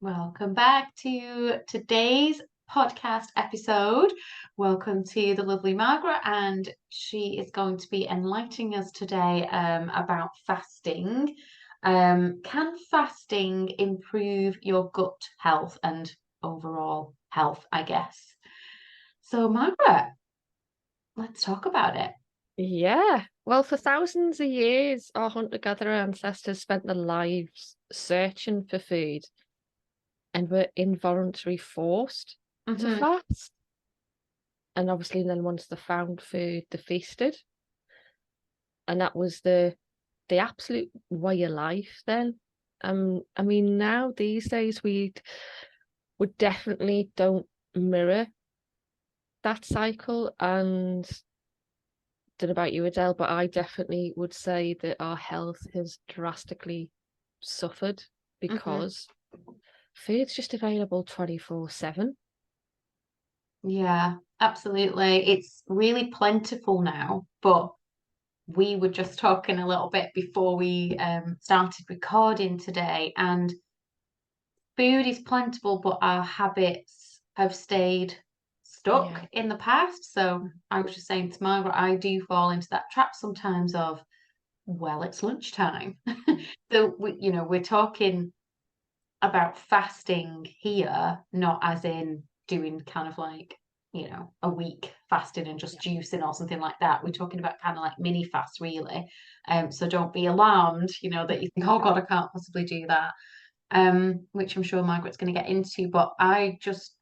Welcome back to today's podcast episode. Welcome to the lovely Margaret, and she is going to be enlightening us today about fasting. Can fasting improve your gut health and overall health, I guess? So, Margaret, let's talk about it. Yeah. Well, for thousands of years, our hunter-gatherer ancestors spent their lives searching for food and were involuntarily forced to Hmm. fast. And obviously, then once they found food, they feasted. And that was the absolute way of life then. I mean, now these days we definitely don't mirror that cycle. And don't know about you, Adele, but I definitely would say that our health has drastically suffered Hmm. because food's just available 24/7. Yeah, absolutely. It's really plentiful now, but we were just talking a little bit before we started recording today, and food is plentiful, but our habits have stayed stuck Yeah. in the past. So I was just saying to Margaret, I do fall into that trap sometimes of, well, it's lunchtime. So we're talking about fasting here, not as in doing kind of like, a week fasting and just Yeah. juicing or something like that. We're talking about kind of like mini fasts, really. So don't be alarmed, that you think, oh God, I can't possibly do that. Which I'm sure Margaret's going to get into. But I just,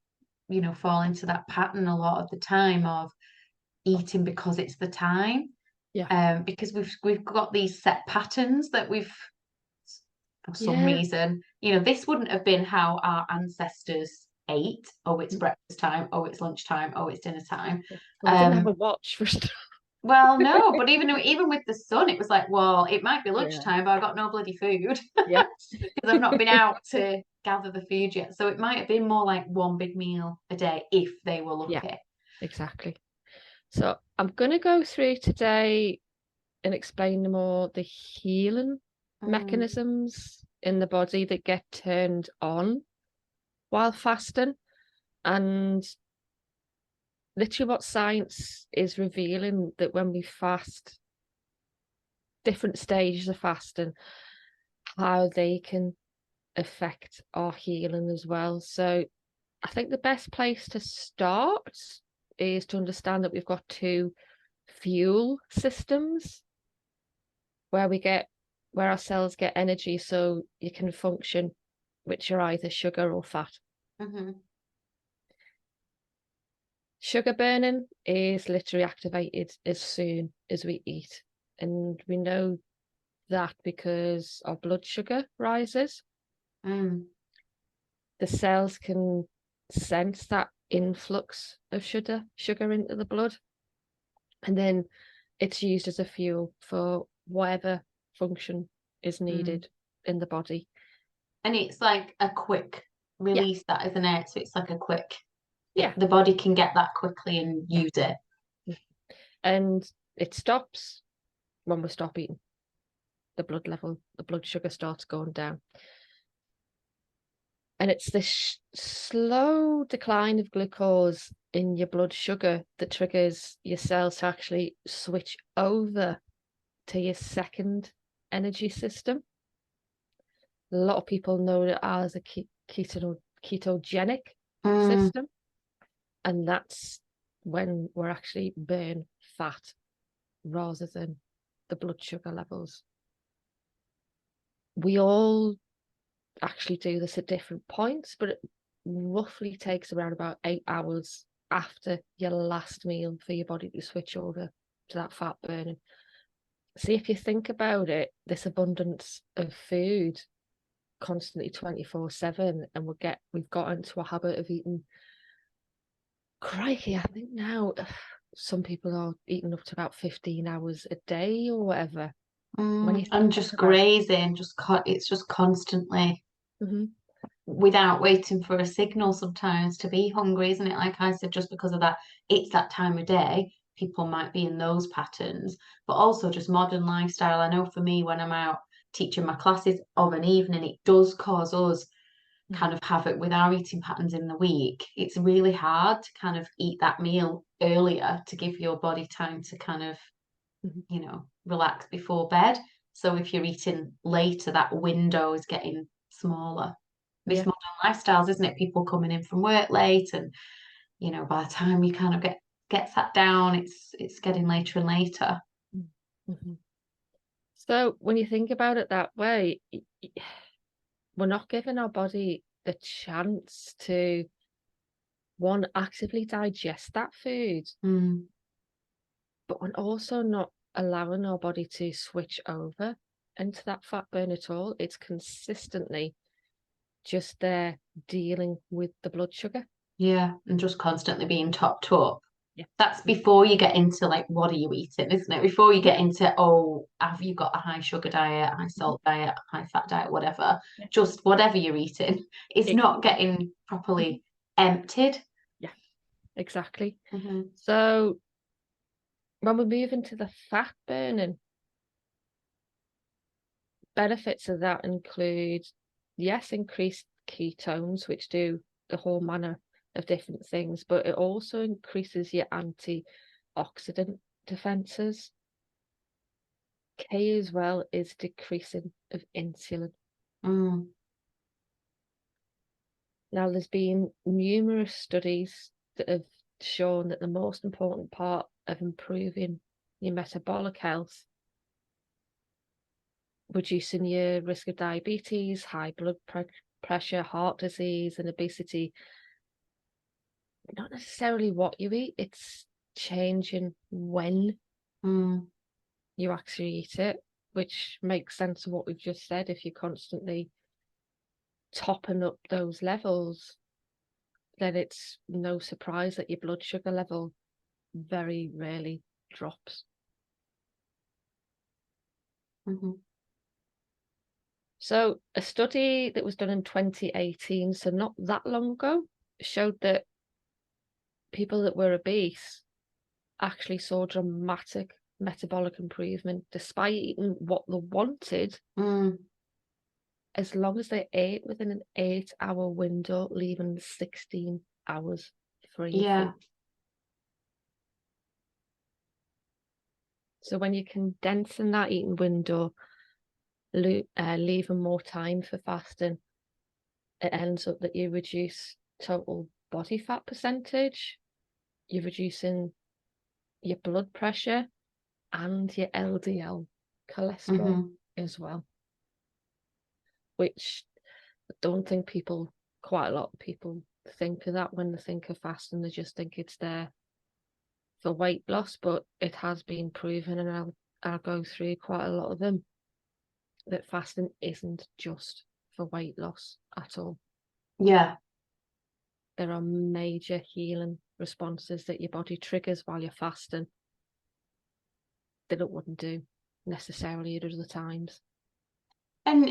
fall into that pattern a lot of the time of eating because it's the time. Yeah. Because we've got these set patterns that we've for some Yeah. reason. This wouldn't have been how our ancestors ate. Oh, it's Mm. breakfast time. Oh, it's lunchtime. Oh, it's dinner time. Yeah. Well, they didn't have Um, a watch for stuff. well, no, but even with the sun, it was like, well, it might be Yeah. lunchtime, but I got no bloody food Yeah. because I've not been out to gather the food yet. So it might have been more like one big meal a day if they were Yeah, lucky. exactly. So I'm going to go through today and explain more the healing Mm, mechanisms in the body that get turned on while fasting. And literally what science is revealing that when we fast, different stages of fasting, how they can affect our healing as well. So I think the best place to start is to understand that we've got two fuel systems where our cells get energy so you can function, which are either sugar or fat. hmm Sugar burning is literally activated as soon as we eat. And we know that because our blood sugar rises. mm. The cells can sense that influx of sugar into the blood, and then it's used as a fuel for whatever function is Mm. needed in the body. And it's like a quick Yeah, release, that isn't it? So it's like a quick, yeah. the body can get that quickly and use it. And it stops when we stop eating. The blood sugar starts going down. And it's this slow decline of glucose in your blood sugar that triggers your cells to actually switch over to your second energy system. A lot of people know it as a ketogenic Mm. system, and that's when we're actually burn fat rather than the blood sugar levels. We all actually do this at different points, but it roughly takes around about 8 hours after your last meal for your body to switch over to that fat burning. See, if you think about it, this abundance of food constantly 24/7, and we've got into a habit of eating, crikey, I think now some people are eating up to about 15 hours a day or whatever. When you And think just about grazing, it's just constantly Mhm. without waiting for a signal sometimes to be hungry, isn't it? Like I said, just because of that, it's that time of day, people might be in those patterns, but also just modern lifestyle. I know for me, when I'm out teaching my classes of an evening, it does cause us. kind of have it with our eating patterns in the week, it's really hard to kind of eat that meal earlier to give your body time to kind of, relax before bed. So if you're eating later, that window is getting smaller. This Yeah. modern lifestyles, isn't it? People coming in from work late, and by the time you kind of get sat down, it's getting later and later. Mhm. So when you think about it that way, we're not giving our body the chance to, one, actively digest that food, Mm, but we're also not allowing our body to switch over into that fat burn at all. It's consistently just there dealing with the blood sugar. yeah, and just constantly being topped up. Yeah. That's before you get into like, what are you eating, isn't it? Before you Yeah. get into, oh, have you got a high sugar diet, high Mhm. salt diet, high fat diet, whatever. Yeah. Just whatever you're eating, it's not Exactly. getting Mhm. properly emptied. Yeah, exactly. Hmm. So when we move into the fat burning, benefits of that include, yes, increased ketones, which do a whole manner of different things, but it also increases your antioxidant defenses. K as well is decreasing of insulin. Mm, Now, there's been numerous studies that have shown that the most important part of improving your metabolic health, reducing your risk of diabetes, high blood pressure, heart disease, and obesity, not necessarily what you eat, it's changing when mm, you actually eat it, which makes sense of what we've just said. If you're constantly topping up those levels, then it's no surprise that your blood sugar level very rarely drops. mhm, So a study that was done in 2018, so not that long ago, showed that people that were obese actually saw dramatic metabolic improvement despite eating what they wanted, mm. as long as they ate within an 8-hour window, leaving 16 hours free of Yeah. food. So when you're condensing that eating window, leaving more time for fasting, it ends up that you reduce total body fat percentage, you're reducing your blood pressure and your LDL cholesterol Hmm. as well, which I don't think quite a lot of people think of that when they think of fasting. They just think it's there for weight loss, but it has been proven, and I'll go through quite a lot of them, that fasting isn't just for weight loss at all. Yeah. There are major healing responses that your body triggers while you're fasting that it wouldn't do necessarily at other times. And,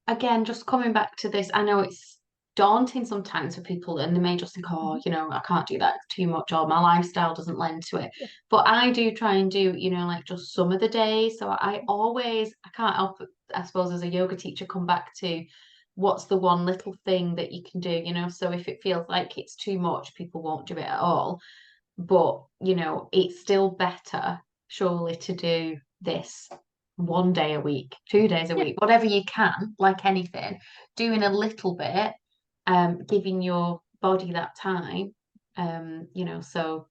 again, just coming back to this, I know it's daunting sometimes for people, and they may just think, oh, Mhm. I can't do that, it's too much, or my lifestyle doesn't lend to it. Yeah. But I do try and do, like just some of the days. So I can't help it, I suppose, as a yoga teacher, come back to what's the one little thing that you can do. So if it feels like it's too much, people won't do it at all. But, it's still better, surely, to do this one day a week, 2 days a Yeah. week, whatever you can, like anything, doing a little bit, giving your body that time, so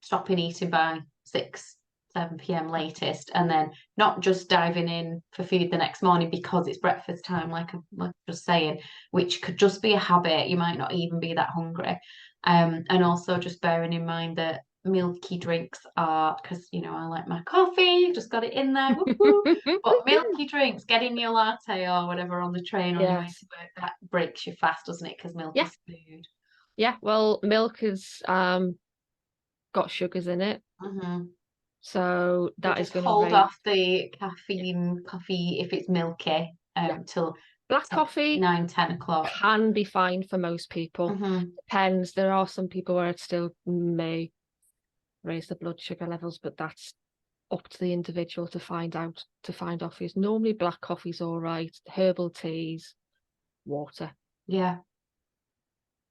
stopping eating by 6, 7 p.m. latest, and then not just diving in for food the next morning because it's breakfast time, like I'm just saying, which could just be a habit. You might not even be that hungry. And also just bearing in mind that milky drinks are, because I like my coffee, just got it in there, woo-hoo. But milky drinks, getting your latte or whatever on the train on your way Yes. to work, that breaks you fast, doesn't it? Because milk Yeah. is food. Yeah. Well, milk has got sugars in it, Hmm. so So that is just going to hold raise. off the Yeah. caffeine coffee if it's milky, Yeah. till Black coffee 9, 10 o'clock. can be fine for most people. Hmm. Depends. There are some people where it still may raise the blood sugar levels, but that's up to the individual to find out, to find off. Is normally black coffee's all right. Herbal teas, water, Yeah.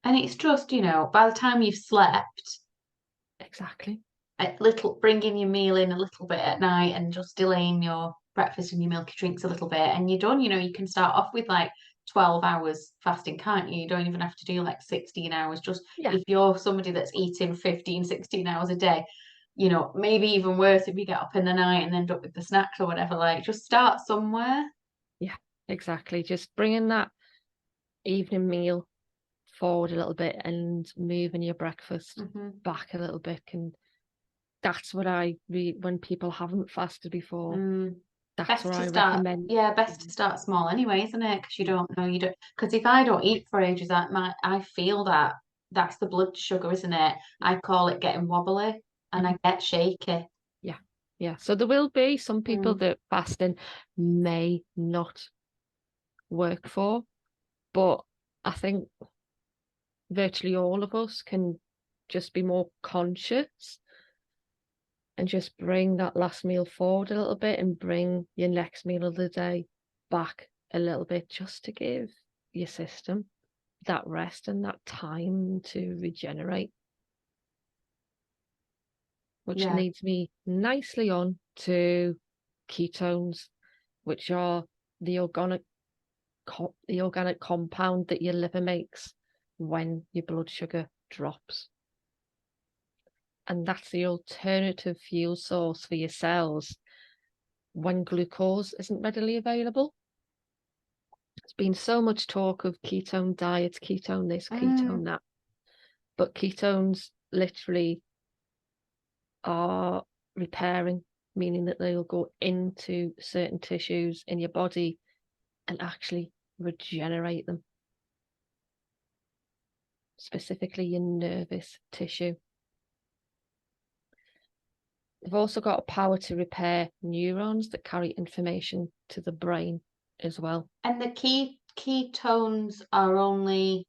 And it's just, by the time you've slept, Exactly. a little bringing your meal in a little bit at night and just delaying your breakfast and your milky drinks a little bit, and you're done. You can start off with like 12 hours fasting, can't you? You don't even have to do like 16 hours. Just Yeah. if you're somebody that's eating 15, 16 hours a day, maybe even worse if you get up in the night and end up with the snacks or whatever, like just start somewhere. Yeah, exactly. Just bringing that evening meal forward a little bit and moving your breakfast Hmm. back a little bit. And that's what when people haven't fasted before, that's Best what to I start, recommend. yeah, best to start small anyway, isn't it? Because Yeah. you don't, because if I don't eat for ages, I feel that's the blood sugar, isn't it? I call it getting wobbly and I Mhm. get shaky. Yeah. Yeah. So there will be some people Mm. that fasting may not work for, but I think virtually all of us can just be more conscious and just bring that last meal forward a little bit and bring your next meal of the day back a little bit, just to give your system that rest and that time to regenerate. Which Yeah. leads me nicely on to ketones, which are the organic compound that your liver makes when your blood sugar drops. And that's the alternative fuel source for your cells when glucose isn't readily available. There's been so much talk of ketone diets, ketone this, Mm. ketone that, but ketones literally are repairing, meaning that they'll go into certain tissues in your body and actually regenerate them, specifically your nervous tissue. They've also got a power to repair neurons that carry information to the brain as well. And the ketones are only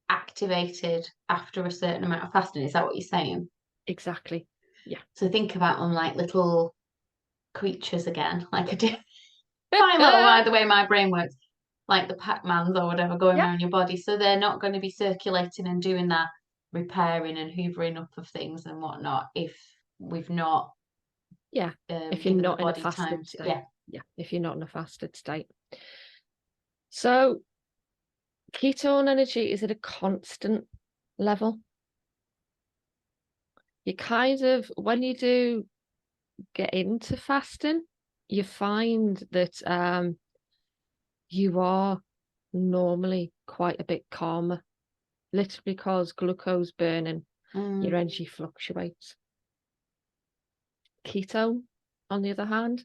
activated after a certain amount of fasting. Is that what you're saying? Exactly. Yeah. So think about them like little creatures again, like I do. Fine little by the way my brain works, like the Pac-Mans or whatever going Yep. around your body. So they're not going to be circulating and doing that repairing and hoovering up of things and whatnot if we've not Yeah. If you're given the not in a body time fasted to, state. yeah. Yeah. If you're not in a fasted state. So ketone energy is at a constant level. You kind of, when you do get into fasting, you find that you are normally quite a bit calmer, literally because glucose burning, your Mm, energy fluctuates. Ketone, on the other hand,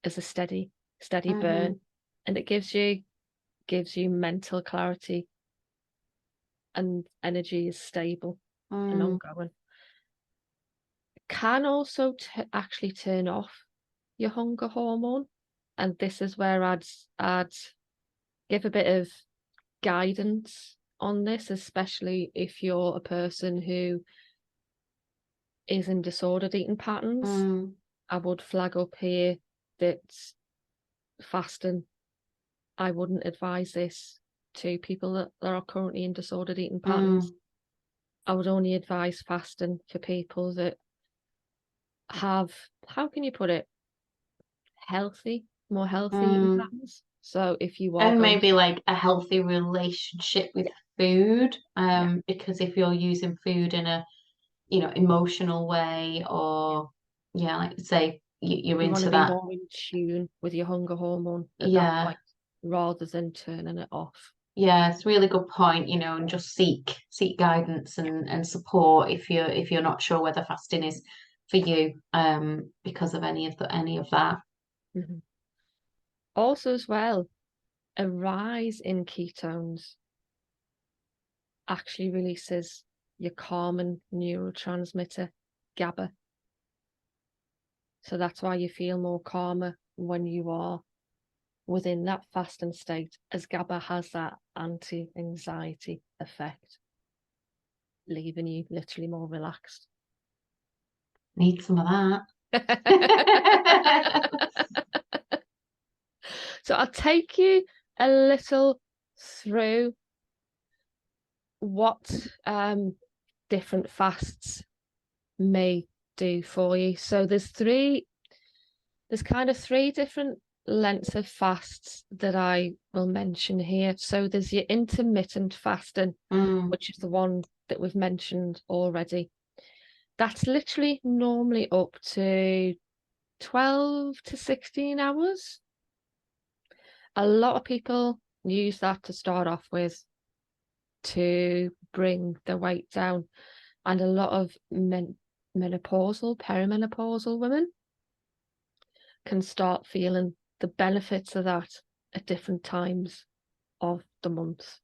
is a steady mm-hmm, burn, and it gives you mental clarity, and energy is stable and mm, ongoing. It can also actually turn off your hunger hormone, and this is where I'd give a bit of guidance on this, especially if you're a person who is in disordered eating patterns. mm, I would flag up here that fasting, I wouldn't advise this to people that are currently in disordered eating patterns. mm, I would only advise fasting for people that have, how can you put it, more healthy eating mm. patterns. So if you are And going maybe to, like a healthy relationship with yeah, food, yeah, because if you're using food in a, emotional way yeah. or, yeah, like say you're You want to into be that. more in tune with your hunger hormone at that Yeah. point rather than turning it off. Yeah, it's a really good point, and just seek guidance and support if you're not sure whether fasting is for you, because of any of that. Mhm. Also, as well, a rise in ketones actually releases your calming neurotransmitter, GABA. So that's why you feel more calmer when you are within that fasting state, as GABA has that anti-anxiety effect, leaving you literally more relaxed. Need some of that. So I'll take you a little through what different fasts may do for you. So there's kind of three different lengths of fasts that I will mention here. So there's your intermittent fasting, which is the one that we've mentioned already. That's literally normally up to 12 to 16 hours. A lot of people use that to start off with to bring the weight down, and a lot of menopausal, perimenopausal women can start feeling the benefits of that at different times of the month.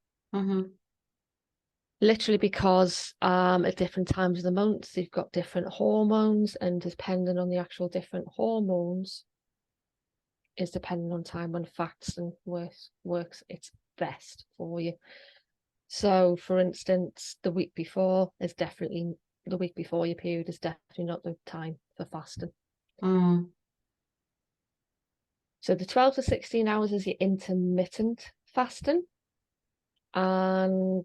Literally because at different times of the month you've got different hormones, and depending on the actual different hormones is depending on time when fasting works its best for you. So for instance, the week before your period is definitely not the time for fasting. So the 12 to 16 hours is your intermittent fasting, and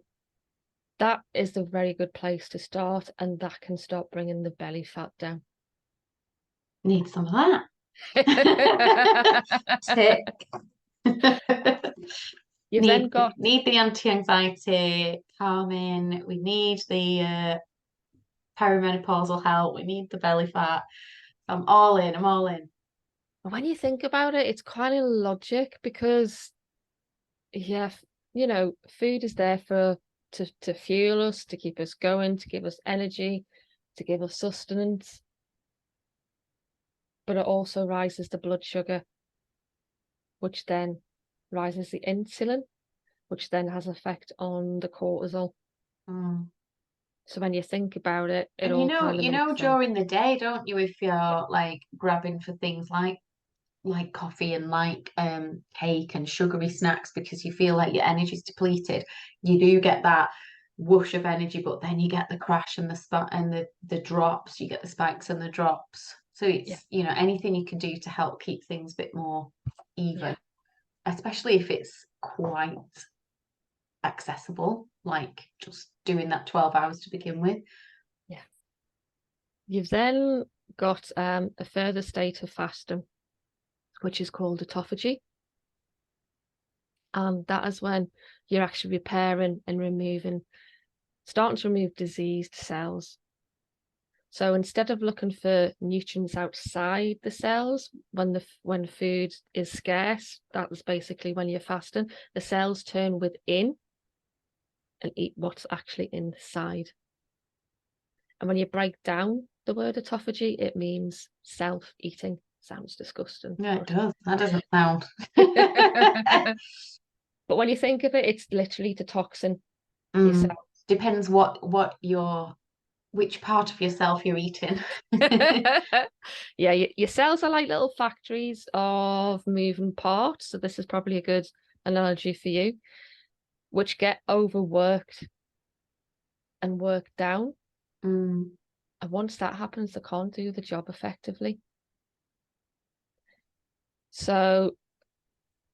that is a very good place to start, and that can start bringing the belly fat down. Need some of that. Tick. Need the anti-anxiety, calming. We need the perimenopausal help. We need the belly fat. I'm all in. When you think about it, it's kind of logic, because food is there to fuel us, to keep us going, to give us energy, to give us sustenance. But it also rises the blood sugar, which then rises the insulin, which then has effect on the cortisol. So when you think about it, and all kind of makes sense. During the day, don't you, if you're like grabbing for things like coffee and cake and sugary snacks, because you feel like your energy's depleted, you do get that whoosh of energy, but then you get the crash and the drops, you get the spikes and the drops. So it's anything you can do to help keep things a bit more even, especially if it's quite accessible, like just doing that 12 hours to begin with. You've then got a further state of fasting, which is called autophagy. And that is when you're actually repairing and starting to remove diseased cells. So instead of looking for nutrients outside the cells when food is scarce, that is basically when you're fasting, the cells turn within and eat what's actually inside. And when you break down the word autophagy, it means self-eating. Sounds disgusting. Yeah, it does. That doesn't sound. But when you think of it, it's literally detoxing yourself. Depends which part of yourself you're eating. Your cells are like little factories of moving parts. So this is probably a good analogy for you, which get overworked and worked down. And once that happens, they can't do the job effectively. So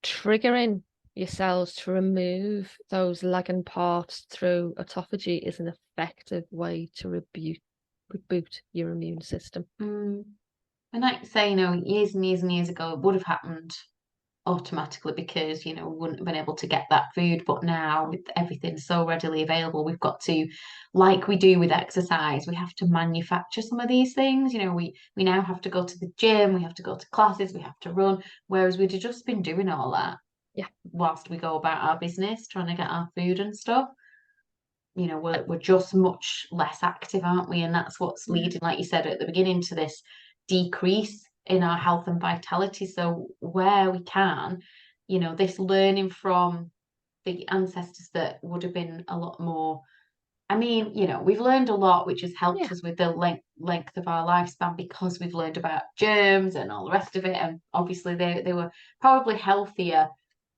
triggering your cells to remove those lagging parts through autophagy is an effective way to reboot your immune system. And like say, years and years and years ago, it would have happened automatically because we wouldn't have been able to get that food. But now with everything so readily available, we've got to, like we do with exercise, we have to manufacture some of these things. We now have to go to the gym, we have to go to classes, we have to run, whereas we'd have just been doing all that whilst we go about our business trying to get our food and stuff. We're just much less active, aren't we? And that's what's leading, like you said at the beginning, to this decrease in our health and vitality. So where we can, this learning from the ancestors that would have been a lot more. I mean, we've learned a lot, which has helped us with the length of our lifespan, because we've learned about germs and all the rest of it. And obviously they were probably healthier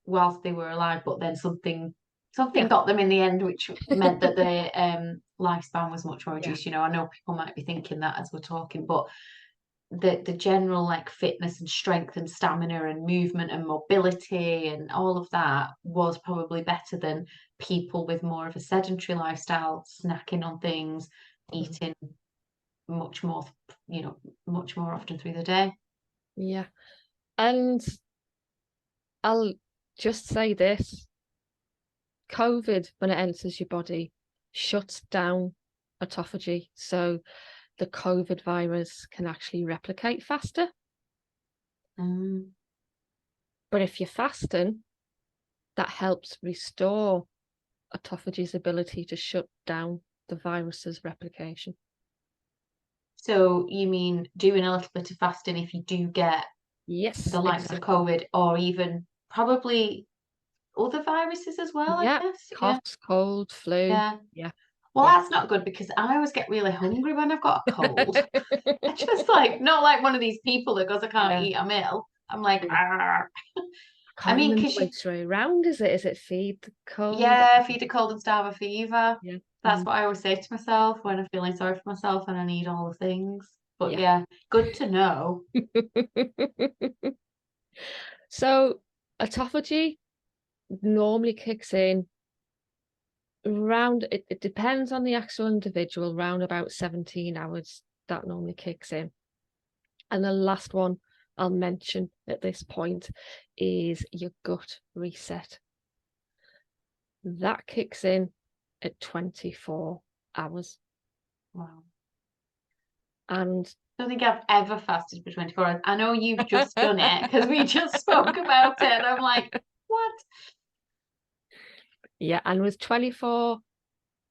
whilst they were alive, but then something got them in the end, which meant that their lifespan was much more reduced. I know people might be thinking that as we're talking, but the general like fitness and strength and stamina and movement and mobility and all of that was probably better than people with more of a sedentary lifestyle, snacking on things, eating much more, much more often through the day. Yeah. And I'll just say this, COVID, when it enters your body, shuts down autophagy. So the COVID virus can actually replicate faster. Mm. But if you're fasting, that helps restore autophagy's ability to shut down the virus's replication. So you mean doing a little bit of fasting if you do get Yes, the likes of exactly. COVID or even probably other viruses as well, I Yeah, guess. Yeah, coughs, cold, flu. yeah. Yeah, Well, yeah. that's not good because I always get really hungry when I've got a cold. I just like not like one of these people that goes, I can't Yeah, eat, I'm ill. I'm like, yeah. "Arr." I I can't mean, remember because you, which way around is it? Is it feed the cold? yeah, feed a cold and starve a fever. Yeah. That's what I always say to myself when I'm feeling sorry for myself and I need all the things. But Yeah. yeah, good to know. So autophagy normally kicks in around it depends on the actual individual, round about 17 hours that normally kicks in. And the last one I'll mention at this point is your gut reset. That kicks in at 24 hours. Wow. And I don't think I've ever fasted for 24 hours. I know you've just done it because we just spoke about it. And I'm like, what? yeah, and with 24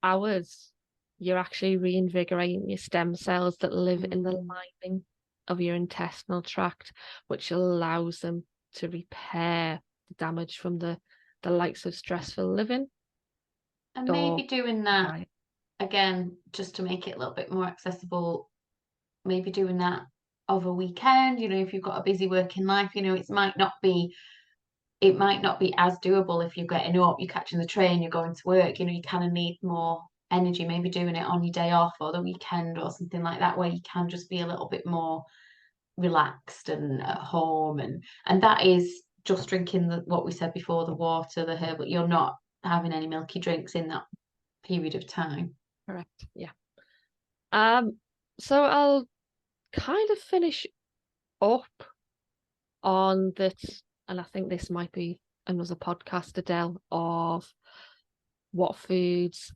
hours, you're actually reinvigorating your stem cells that live in the Mm. lining of your intestinal tract, which allows them to repair the damage from the likes of stressful living And maybe or doing that diet. again, just to make it a little bit more accessible, maybe doing that over a weekend, if you've got a busy working life, it might not be as doable if you're getting up, you're catching the train, you're going to work, you kind of need more energy, maybe doing it on your day off or the weekend or something like that, where you can just be a little bit more relaxed and at home and that is just drinking what we said before, the water, the herbal. You're not having any milky drinks in that period of time. Correct. Yeah. Um, so I'll kind of finish up on this, and I think this might be another podcast, Adele, of what foods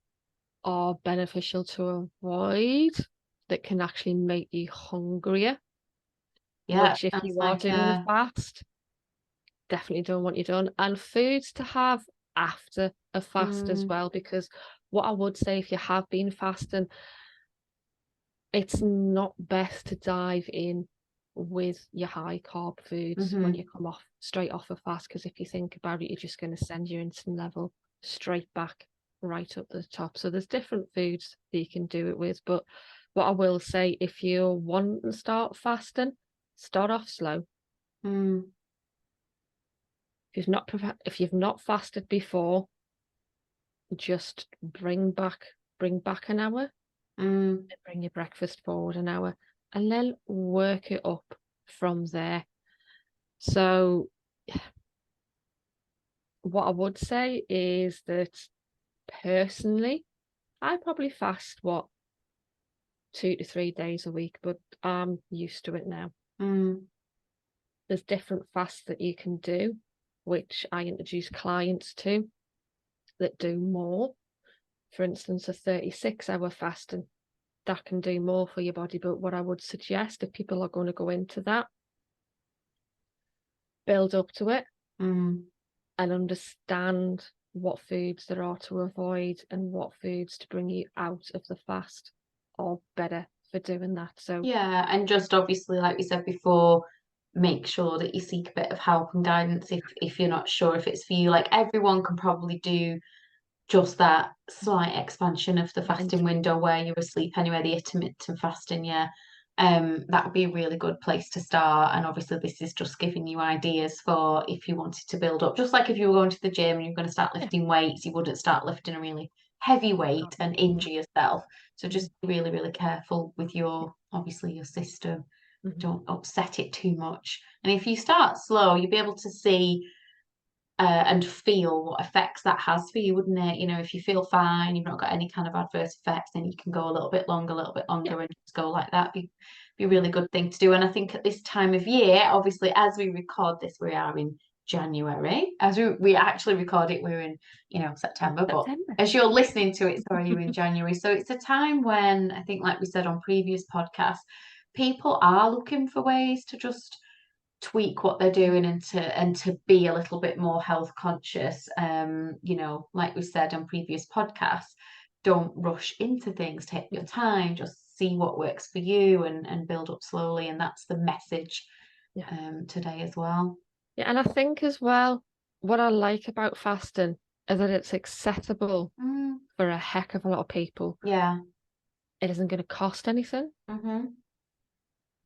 are beneficial to avoid that can actually make you hungrier, Yeah, which if sounds you are like doing a fast, definitely don't want you done. And foods to have after a fast as mm, well, because what I would say if you have been fasting, it's not best to dive in with your high carb foods when you mhm. come off straight off a fast, because if you think about it, you're just going to send your insulin level straight back right up the top. So there's different foods that you can do it with. But what I will say, if you want to start fasting, start off slow. Mm, If you've not fasted before, just bring back an hour, mm. bring your breakfast forward an hour, and then work it up from there. So what I would say is that personally, I probably fast 2 to 3 days a week, but I'm used to it now. Mm, There's different fasts that you can do, which I introduce clients to that do more. For instance, a 36-hour fasting that can do more for your body. But what I would suggest, if people are going to go into that, build up to it mm. and understand what foods there are to avoid and what foods to bring you out of the fast are better for doing that. So Yeah, and just obviously, like we said before, make sure that you seek a bit of help and guidance if you're not sure if it's for you. Like everyone can probably do just that slight expansion of the yeah, fasting window where you're asleep anyway, the intermittent fasting, yeah. That would be a really good place to start. And obviously, this is just giving you ideas for if you wanted to build up. Just like if you were going to the gym and you're going to start yeah, lifting weights, you wouldn't start lifting a really heavy weight and yeah. injure yourself. So Mhm. just be really, really careful with your obviously your system. don't upset it too much. And if you start slow, you'll be able to see and feel what effects that has for you, wouldn't it? You know, if you feel fine, you've not got any kind of adverse effects, then you can go a little bit longer, Yeah. and just go like that. Be a really good thing to do. And I think at this time of year, obviously, as we record this, we are in January. As we actually record it, we're in, September. But September. as you're listening to it, sorry, you're in January. So it's a time when I think, like we said on previous podcasts, people are looking for ways to just tweak what they're doing and to be a little bit more health conscious. Like we said on previous podcasts, don't rush into things, take your time, just see what works for you and build up slowly. And that's the message today as well. Yeah, and I think as well, what I like about fasting is that it's accessible for a heck of a lot of people. Yeah. It isn't going to cost anything. Mm-hmm.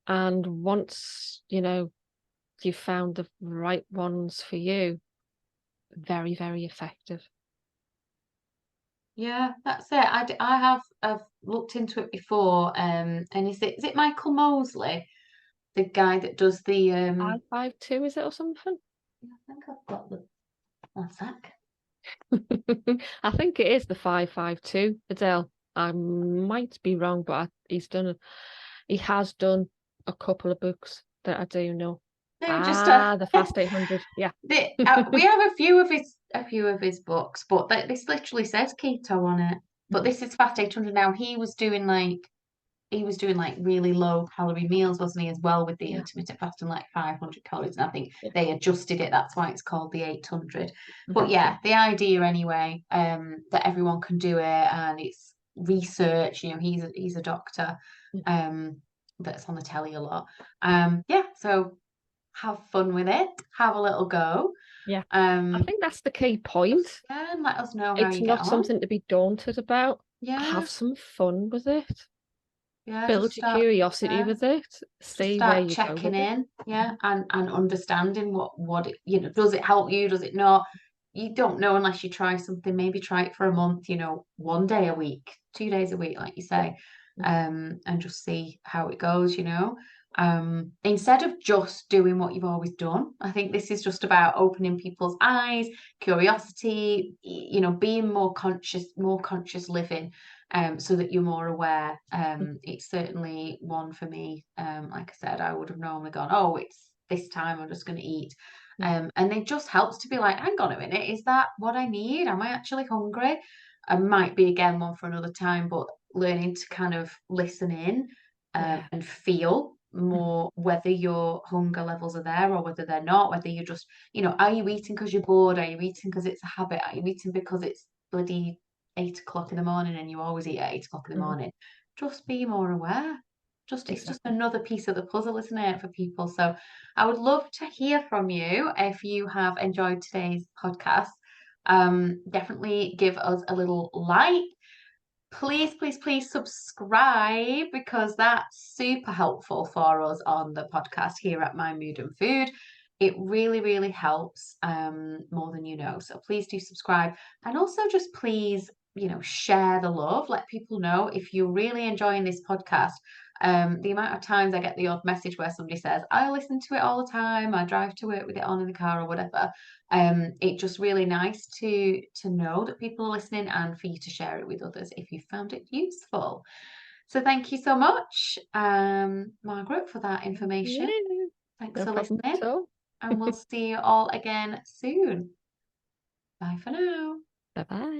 And once, you found the right ones for you, very, very effective. Yeah, that's it. I've looked into it before. And is it Michael Mosley, the guy that does the 552, is it, or something? I think I've got the one sec. I think it is the 552, Adele. I might be wrong, but he has done a couple of books that I do know. No, just The Fast 800. Yeah. we have a few of his books, but this literally says keto on it. But this is Fast 800 now. He was doing like really low calorie meals, wasn't he, as well with the intermittent fasting, like 500 calories. And I think they adjusted it. That's why it's called the 800. But yeah, the idea anyway, that everyone can do it, and it's research. You know, he's a doctor, that's on the telly a lot. Yeah, so have fun with it. Have a little go. Yeah. I think that's the key point. Yeah, and let us know how It's you get not on. something to be daunted about. Yeah. Have some fun with it. Yeah, Build your curiosity with it. See where start you go checking with it. in, and understanding what it, does it help you, does it not? You don't know unless you try something. Maybe try it for a month, 1 day a week, 2 days a week, like you say, and just see how it goes, instead of just doing what you've always done. I think this is just about opening people's eyes, curiosity, being more conscious living, so that you're more aware. It's certainly one for me. Like I said, I would have normally gone, oh, it's this time, I'm just going to eat. And it just helps to be like, hang on a minute, is that what I need? Am I actually hungry? I might be again one for another time, but learning to kind of listen in, and feel more whether your hunger levels are there or whether they're not, whether you're just, are you eating because you're bored? Are you eating because it's a habit? Are you eating because it's bloody 8 o'clock in the morning and you always eat at 8 o'clock in the morning? Just be more aware. It's just another piece of the puzzle, isn't it, for people? So I would love to hear from you if you have enjoyed today's podcast. Definitely give us a little like. Please, please, please subscribe, because that's super helpful for us on the podcast here at My Mood and Food. It really, really helps, more than you know. So please do subscribe, and also just please, share the love. Let people know if you're really enjoying this podcast. The amount of times I get the odd message where somebody says, I listen to it all the time, I drive to work with it on in the car or whatever. It's just really nice to know that people are listening, and for you to share it with others if you found it useful. So thank you so much, Margaret, for that information. Thanks for listening, and we'll see you all again soon. Bye for now. Bye-bye.